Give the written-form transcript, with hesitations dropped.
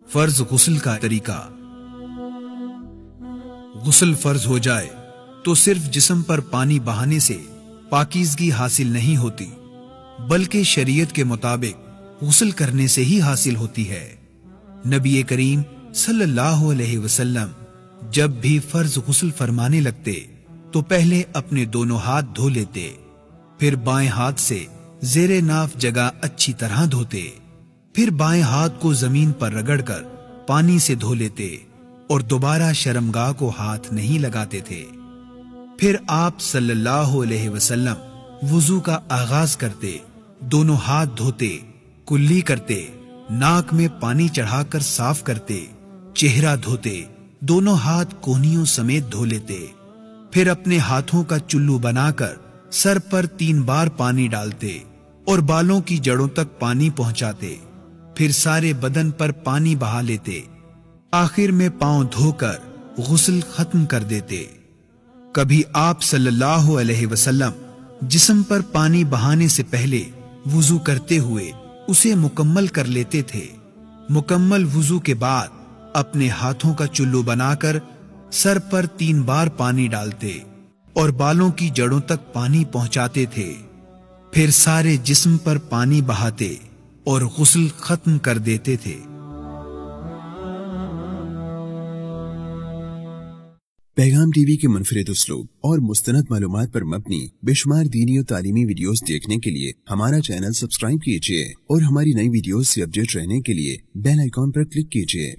فرض غسل کا طریقہ۔ غسل فرض ہو جائے تو صرف جسم پر پانی بہانے سے پاکیزگی حاصل نہیں ہوتی، بلکہ شریعت کے مطابق غسل کرنے سے ہی حاصل ہوتی ہے۔ نبی کریم صلی اللہ علیہ وسلم جب بھی فرض غسل فرمانے لگتے تو پہلے اپنے دونوں ہاتھ دھو لیتے، پھر بائیں ہاتھ سے زیر ناف جگہ اچھی طرح دھوتے، پھر بائیں ہاتھ کو زمین پر رگڑ کر پانی سے دھو لیتے اور دوبارہ شرمگاہ کو ہاتھ نہیں لگاتے تھے۔ پھر آپ صلی اللہ علیہ وسلم وضو کا آغاز کرتے، دونوں ہاتھ دھوتے، کلی کرتے، ناک میں پانی چڑھا کر صاف کرتے، چہرہ دھوتے، دونوں ہاتھ کونیوں سمیت دھو لیتے، پھر اپنے ہاتھوں کا چلو بنا کر سر پر 3 بار پانی ڈالتے اور بالوں کی جڑوں تک پانی پہنچاتے، پھر سارے بدن پر پانی بہا لیتے، آخر میں پاؤں دھو کر غسل ختم کر دیتے۔ کبھی آپ صلی اللہ علیہ وسلم جسم پر پانی بہانے سے پہلے وضو کرتے ہوئے اسے مکمل کر لیتے تھے۔ مکمل وضو کے بعد اپنے ہاتھوں کا چلو بنا کر سر پر 3 بار پانی ڈالتے اور بالوں کی جڑوں تک پانی پہنچاتے تھے، پھر سارے جسم پر پانی بہاتے اور غسل ختم کر دیتے تھے۔ پیغام ٹی وی کے منفرد اسلوب اور مستند معلومات پر مبنی بے شمار دینی اور تعلیمی ویڈیوز دیکھنے کے لیے ہمارا چینل سبسکرائب کیجیے اور ہماری نئی ویڈیوز سے اپڈیٹ رہنے کے لیے بیل آئیکن پر کلک کیجیے۔